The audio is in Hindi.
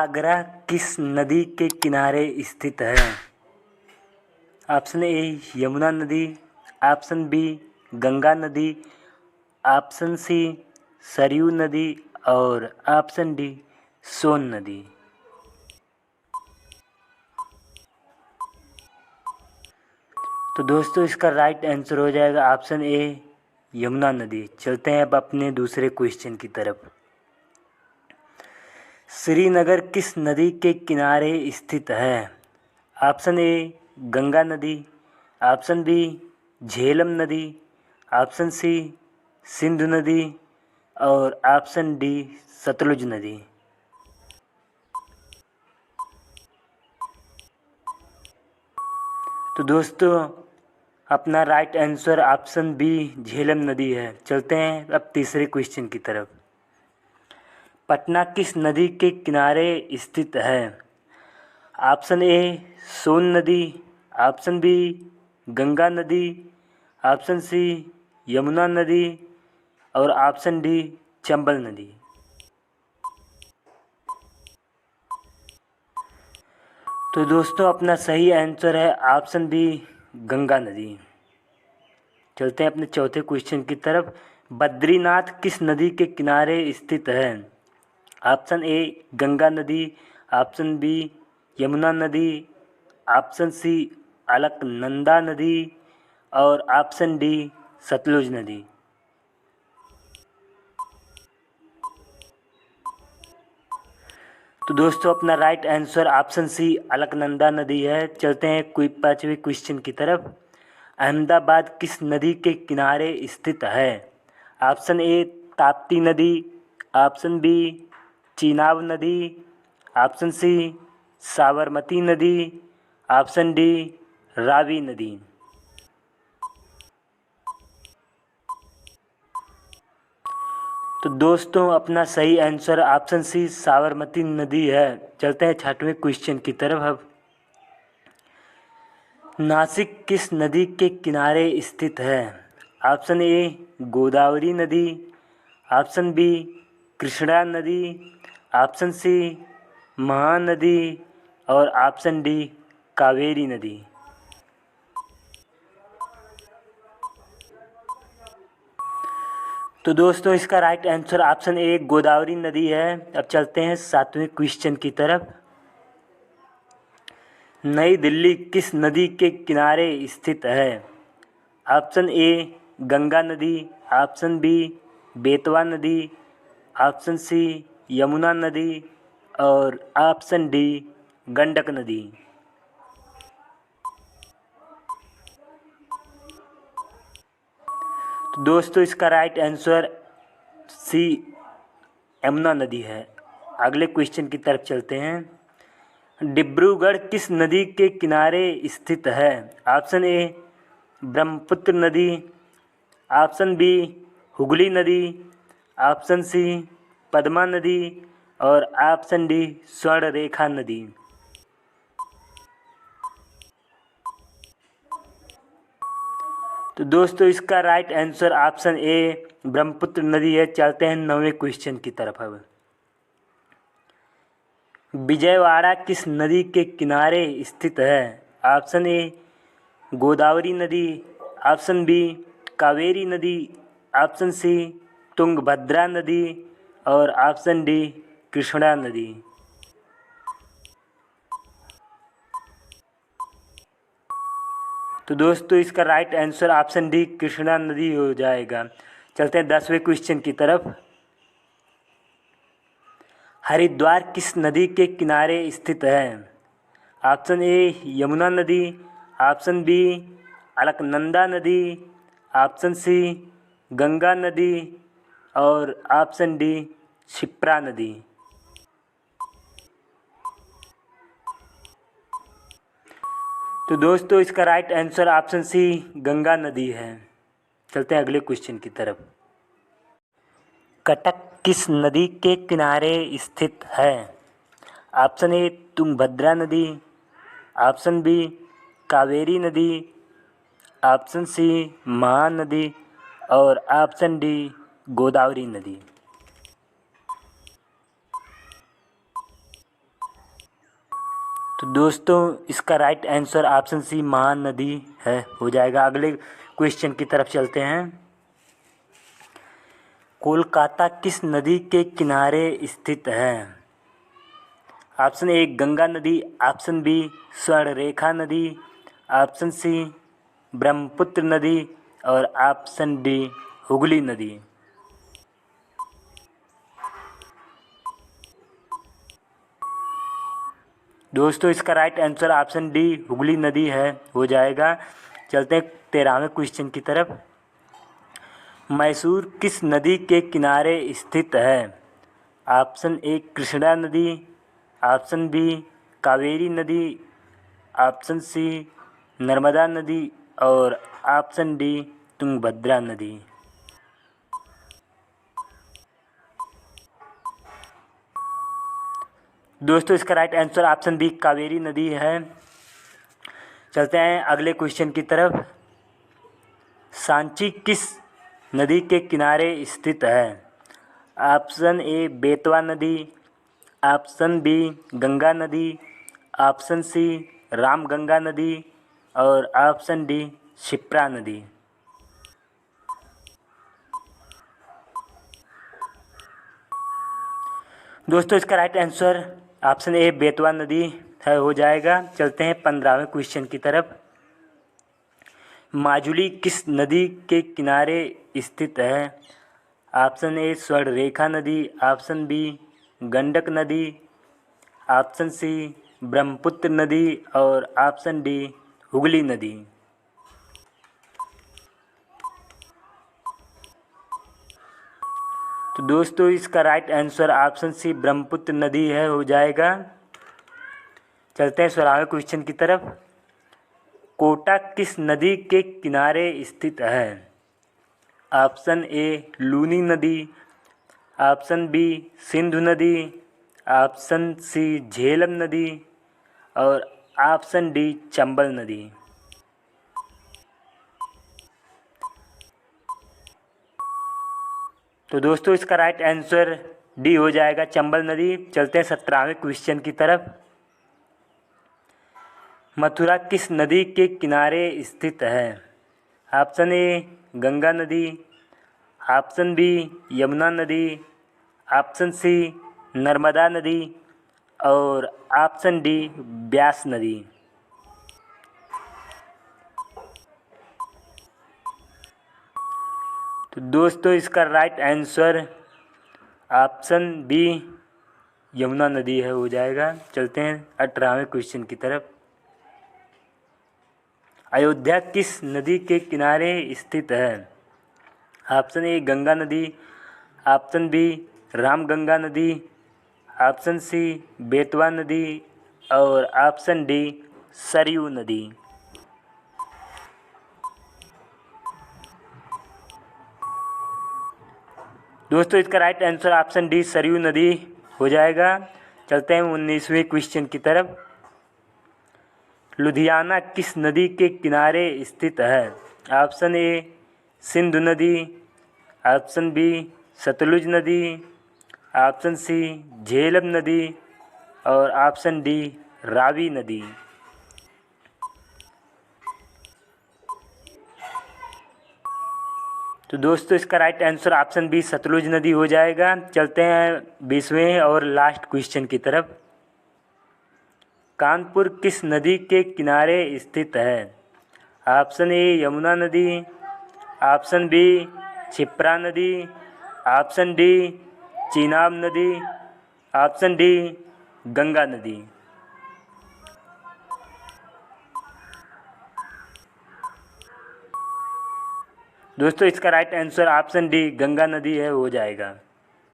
आगरा किस नदी के किनारे स्थित है? ऑप्शन ए यमुना नदी, ऑप्शन बी गंगा नदी, ऑप्शन सी सरयू नदी और ऑप्शन डी सोन नदी। तो दोस्तों इसका राइट आंसर हो जाएगा ऑप्शन ए यमुना नदी। चलते हैं अब अपने दूसरे क्वेश्चन की तरफ। श्रीनगर किस नदी के किनारे स्थित है? ऑप्शन ए गंगा नदी, ऑप्शन बी झेलम नदी, ऑप्शन सी सिंधु नदी और ऑप्शन डी सतलुज नदी। तो दोस्तों अपना right answer option b Jhelum नदी है। चलते हैं अब तीसरे क्वेश्चन की तरफ। पटना किस नदी के किनारे स्थित है? ऑप्शन ए सोन नदी, ऑप्शन बी गंगा नदी, ऑप्शन सी यमुना नदी और ऑप्शन डी चंबल नदी। तो दोस्तों अपना सही आंसर है ऑप्शन बी गंगा नदी। चलते हैं अपने चौथे क्वेश्चन की तरफ। बद्रीनाथ किस नदी के किनारे स्थित है? ऑप्शन ए गंगा नदी, ऑप्शन बी यमुना नदी, ऑप्शन सी अलकनंदा नदी और ऑप्शन डी सतलुज नदी। तो दोस्तों अपना right answer option c Alaknanda नदी है। चलते हैं कोई पांचवें क्वेश्चन की तरफ। अहमदाबाद किस नदी के किनारे स्थित है? ऑप्शन ए ताप्ती नदी, ऑप्शन बी चीनाब नदी, ऑप्शन सी साबरमती नदी, ऑप्शन डी रावी नदी। तो दोस्तों अपना सही आंसर ऑप्शन सी साबरमती नदी है। चलते हैं छठवें क्वेश्चन की तरफ। अब नासिक किस नदी के किनारे स्थित है? ऑप्शन ए गोदावरी नदी, ऑप्शन बी कृष्णा नदी, ऑप्शन सी महानदी और ऑप्शन डी कावेरी नदी। तो दोस्तों इसका right answer option A Godavari नदी है। अब चलते हैं सातवें क्वेश्चन की तरफ। नई दिल्ली किस नदी के किनारे स्थित है? ऑप्शन ए गंगा नदी, ऑप्शन बी बेतवा नदी, ऑप्शन सी यमुना नदी और ऑप्शन डी गंडक नदी। तो दोस्तों इसका राइट आंसर सी यमुना नदी है। अगले क्वेश्चन की तरफ चलते हैं। डिब्रूगढ़ किस नदी के किनारे स्थित है? ऑप्शन ए ब्रह्मपुत्र नदी, ऑप्शन बी हुगली नदी, ऑप्शन सी पद्मा नदी और ऑप्शन डी स्वर्णरेखा नदी। तो दोस्तों इसका right answer option A Brahmaputra नदी है। चलते हैं नौवें क्वेश्चन की तरफ। अब विजयवाड़ा किस नदी के किनारे स्थित है? ऑप्शन ए गोदावरी नदी, ऑप्शन बी कावेरी नदी, ऑप्शन सी तुंगभद्रा नदी और ऑप्शन डी कृष्णा नदी। तो दोस्तों इसका right answer option D Krishna नदी हो जाएगा। चलते हैं 10वें क्वेश्चन की तरफ। हरिद्वार किस नदी के किनारे स्थित है? ऑप्शन ए यमुना नदी, ऑप्शन बी अलकनंदा नदी, ऑप्शन सी गंगा नदी और ऑप्शन डी क्षिप्रा नदी। तो दोस्तों इसका right answer option c Ganga नदी है। चलते हैं अगले क्वेश्चन की तरफ। कटक किस नदी के किनारे स्थित है? ऑप्शन ए तुंगभद्रा नदी, ऑप्शन बी कावेरी नदी, ऑप्शन सी महानदी और ऑप्शन डी गोदावरी नदी। तो दोस्तों इसका right answer option C Mahanadi है, हो जाएगा। अगले क्वेश्चन की तरफ चलते हैं। कोलकाता किस नदी के किनारे स्थित है? ऑप्शन ए गंगा नदी, ऑप्शन बी स्वर्णरेखा नदी, ऑप्शन सी ब्रह्मपुत्र नदी और ऑप्शन डी हुगली नदी। दोस्तों इसका right answer option D Hooghly नदी है, हो जाएगा। चलते हैं 13वें क्वेश्चन की तरफ। मैसूर किस नदी के किनारे स्थित है? ऑप्शन ए कृष्णा नदी, ऑप्शन बी कावेरी नदी, ऑप्शन सी नर्मदा नदी और ऑप्शन डी तुंगभद्रा नदी। दोस्तों इसका right answer option B Kaveri नदी है। चलते हैं अगले क्वेश्चन की तरफ। सांची किस नदी के किनारे स्थित है? ऑप्शन ए बेतवा नदी, ऑप्शन बी गंगा नदी, ऑप्शन सी रामगंगा नदी और ऑप्शन डी क्षिप्रा नदी। दोस्तों इसका right answer option A Betwa नदी है, हो जाएगा। चलते हैं 15वें क्वेश्चन की तरफ। माजुली किस नदी के किनारे स्थित है? ऑप्शन ए स्वर्णरेखा नदी, ऑप्शन बी गंडक नदी, ऑप्शन सी ब्रह्मपुत्र नदी और ऑप्शन डी हुगली नदी। तो दोस्तों इसका right answer option C Brahmaputra नदी है, हो जाएगा। चलते हैं 16वें क्वेश्चन की तरफ। कोटा किस नदी के किनारे स्थित है? ऑप्शन ए लूनी नदी, ऑप्शन बी सिंधु नदी, ऑप्शन सी झेलम नदी और ऑप्शन डी चंबल नदी। तो दोस्तों इसका राइट आंसर डी हो जाएगा, चंबल नदी। चलते हैं 17वें क्वेश्चन की तरफ। मथुरा किस नदी के किनारे स्थित है? ऑप्शन ए गंगा नदी, ऑप्शन बी यमुना नदी, ऑप्शन सी नर्मदा नदी और ऑप्शन डी ब्यास नदी। तो दोस्तों इसका right answer option B Yamuna नदी है, हो जाएगा। चलते हैं 18वें क्वेश्चन की तरफ। अयोध्या किस नदी के किनारे स्थित है? ऑप्शन ए गंगा नदी, ऑप्शन बी रामगंगा नदी, ऑप्शन सी बेतवा नदी और ऑप्शन डी सरयू नदी। दोस्तों इसका right answer option D Saryu नदी हो जाएगा। चलते हैं 19वें क्वेश्चन की तरफ। लुधियाना किस नदी के किनारे स्थित है? ऑप्शन ए सिंधु नदी, ऑप्शन बी सतलुज नदी, ऑप्शन सी झेलम नदी और ऑप्शन डी रावी नदी। तो दोस्तों इसका right answer option B Sutlej नदी हो जाएगा। चलते हैं 20वें और लास्ट क्वेश्चन की तरफ। कानपुर किस नदी के किनारे स्थित है? ऑप्शन ए यमुना नदी, ऑप्शन बी क्षिप्रा नदी, ऑप्शन डी चीनाब नदी, ऑप्शन डी गंगा नदी। दोस्तों इसका right answer option D Ganga नदी है, हो जाएगा।